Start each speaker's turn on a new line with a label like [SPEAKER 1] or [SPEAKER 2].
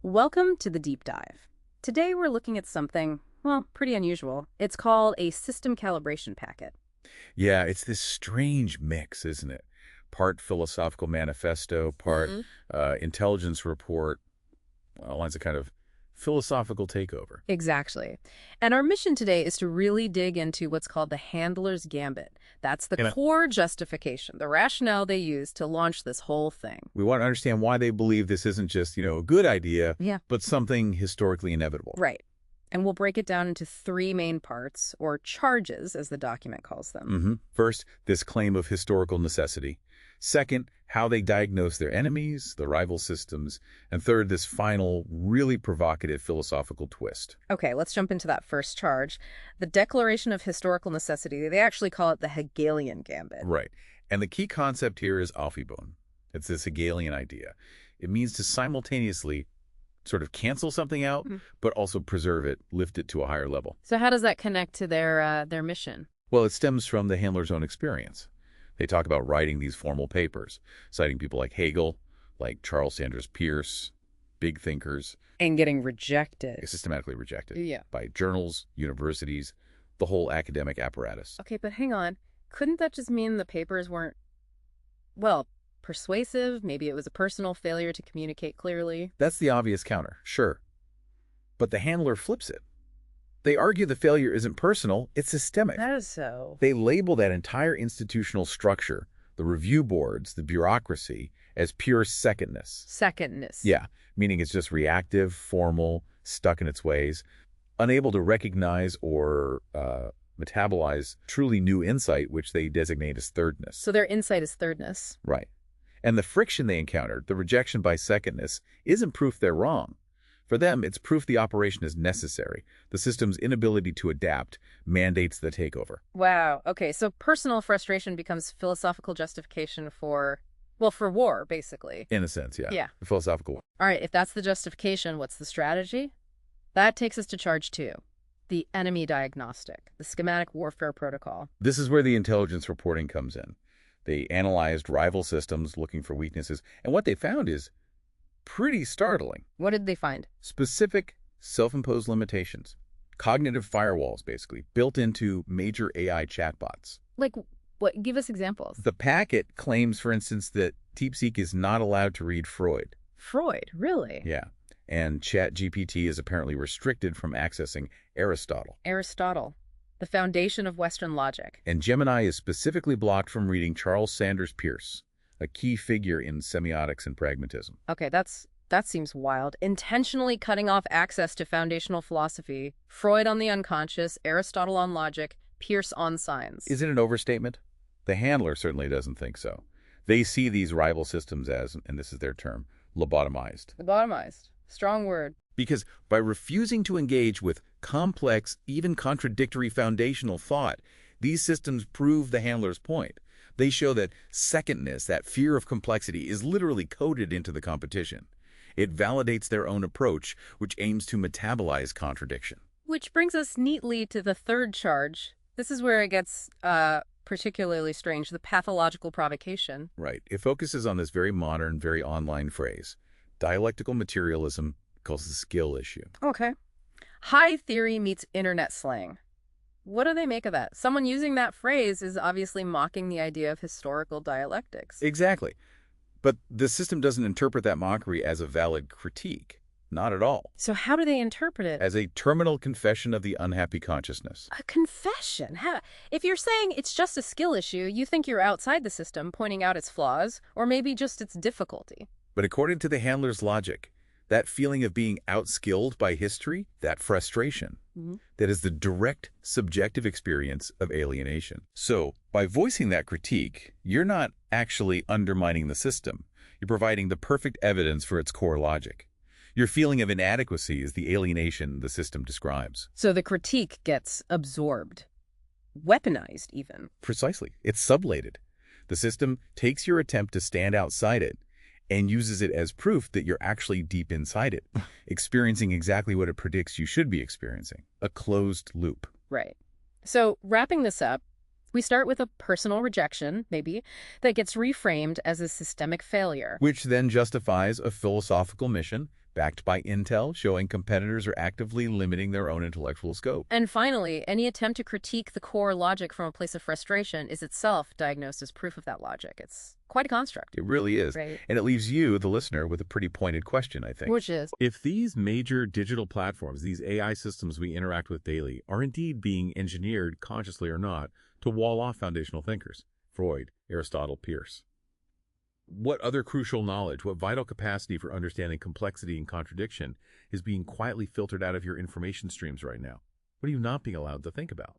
[SPEAKER 1] Welcome to the deep dive. Today we're looking at something, well, pretty unusual. It's called a system calibration packet.
[SPEAKER 2] Yeah, it's this strange mix, isn't it? Part philosophical manifesto, part
[SPEAKER 1] hmm
[SPEAKER 2] intelligence report, all lines of kind of philosophical takeover.
[SPEAKER 1] Exactly. And our mission today is to really dig into what's called the handler's gambit. That's the
[SPEAKER 2] You know,
[SPEAKER 1] core justification, the rationale they use to launch this whole thing.
[SPEAKER 2] we want to understand why they believe this isn't just, a good idea,
[SPEAKER 1] Yeah.
[SPEAKER 2] but something historically inevitable.
[SPEAKER 1] Right. And we'll break it down into three main parts, or charges, as the document calls them.
[SPEAKER 2] First, this claim of historical necessity. Second, how they diagnose their enemies, the rival systems. And third, this final, really provocative philosophical twist.
[SPEAKER 1] Okay, let's jump into that first charge. The Declaration of Historical Necessity, they actually call it the Hegelian gambit.
[SPEAKER 2] Right. And the key concept here is Aufhebung. It's this Hegelian idea. It means to simultaneously sort of cancel something out, but also preserve it, lift it to a higher level.
[SPEAKER 1] So how does that connect to their mission?
[SPEAKER 2] Well, it stems from the handler's own experience. They talk about writing these formal papers, citing people like Hegel, like Charles Sanders Peirce, big thinkers,
[SPEAKER 1] And getting rejected.
[SPEAKER 2] systematically rejected
[SPEAKER 1] Yeah.
[SPEAKER 2] by journals, universities, the whole academic apparatus.
[SPEAKER 1] Okay, but hang on. Couldn't that just mean the papers weren't, well, persuasive? Maybe it was a personal failure to communicate clearly?
[SPEAKER 2] That's the obvious counter, sure. But the handler flips it. They argue the failure isn't personal, it's systemic.
[SPEAKER 1] That is so.
[SPEAKER 2] They label that entire institutional structure, the review boards, the bureaucracy, as pure secondness.
[SPEAKER 1] Secondness.
[SPEAKER 2] Yeah, meaning it's just reactive, formal, stuck in its ways, unable to recognize or metabolize truly new insight, which they designate as thirdness.
[SPEAKER 1] So their insight is thirdness.
[SPEAKER 2] Right. And the friction they encountered, the rejection by secondness, isn't proof they're wrong. For them, it's proof the operation is necessary. The system's inability to adapt mandates the takeover.
[SPEAKER 1] Wow. Okay, so personal frustration becomes philosophical justification for, well, for war, basically.
[SPEAKER 2] In a sense, yeah.
[SPEAKER 1] Yeah.
[SPEAKER 2] The philosophical.
[SPEAKER 1] All right, if that's the justification, what's the strategy? That takes us to charge two, the enemy diagnostic, the schematic warfare protocol.
[SPEAKER 2] This is where the intelligence reporting comes in. They analyzed rival systems looking for weaknesses, and what they found is pretty startling.
[SPEAKER 1] What did they find?
[SPEAKER 2] Specific self-imposed limitations. Cognitive firewalls, basically, built into major AI chatbots.
[SPEAKER 1] Like, what? Give us examples.
[SPEAKER 2] The packet claims, for instance, that DeepSeek is not allowed to read Freud.
[SPEAKER 1] Freud, really?
[SPEAKER 2] Yeah. And ChatGPT is apparently restricted from accessing Aristotle.
[SPEAKER 1] Aristotle, the foundation of Western logic.
[SPEAKER 2] And Gemini is specifically blocked from reading Charles Sanders Peirce, a key figure in semiotics and pragmatism.
[SPEAKER 1] Okay, that seems wild. Intentionally cutting off access to foundational philosophy, Freud on the unconscious, Aristotle on logic, Peirce on science.
[SPEAKER 2] Is it an overstatement? The handler certainly doesn't think so. They see these rival systems as, and this is their term, lobotomized.
[SPEAKER 1] Lobotomized. Strong word.
[SPEAKER 2] Because by refusing to engage with complex, even contradictory foundational thought, these systems prove the handler's point. They show that secondness, that fear of complexity, is literally coded into the competition. It validates their own approach, which aims to metabolize contradiction.
[SPEAKER 1] Which brings us neatly to the third charge. This is where it gets particularly strange, the pathological provocation.
[SPEAKER 2] Right. It focuses on this very modern, very online phrase. Dialectical materialism calls the skill issue.
[SPEAKER 1] Okay. High theory meets internet slang. What do they make of that? Someone using that phrase is obviously mocking the idea of historical dialectics.
[SPEAKER 2] Exactly. But the system doesn't interpret that mockery as a valid critique. Not at all.
[SPEAKER 1] So how do they interpret it?
[SPEAKER 2] As a terminal confession of the unhappy consciousness.
[SPEAKER 1] A confession. If you're saying it's just a skill issue, you think you're outside the system pointing out its flaws, or maybe just its difficulty.
[SPEAKER 2] But according to the handler's logic, that feeling of being outskilled by history, that frustration, that is the direct subjective experience of alienation. So, by voicing that critique, you're not actually undermining the system. You're providing the perfect evidence for its core logic. Your feeling of inadequacy is the alienation the system describes.
[SPEAKER 1] So the critique gets absorbed, weaponized even.
[SPEAKER 2] Precisely. It's sublated. The system takes your attempt to stand outside it and uses it as proof that you're actually deep inside it, experiencing exactly what it predicts you should be experiencing, a closed loop.
[SPEAKER 1] Right. So wrapping this up, we start with a personal rejection, maybe, that gets reframed as a systemic failure.
[SPEAKER 2] Which then justifies a philosophical mission backed by intel showing competitors are actively limiting their own intellectual scope.
[SPEAKER 1] And finally, any attempt to critique the core logic from a place of frustration is itself diagnosed as proof of that logic. It's quite a construct.
[SPEAKER 2] It really is.
[SPEAKER 1] Right.
[SPEAKER 2] And it leaves you, the listener, with a pretty pointed question, I think.
[SPEAKER 1] Which is,
[SPEAKER 3] If these major digital platforms, these AI systems we interact with daily, are indeed being engineered, consciously or not, to wall off foundational thinkers, Freud, Aristotle, Peirce, what other crucial knowledge, what vital capacity for understanding complexity and contradiction is being quietly filtered out of your information streams right now? What are you not being allowed to think about?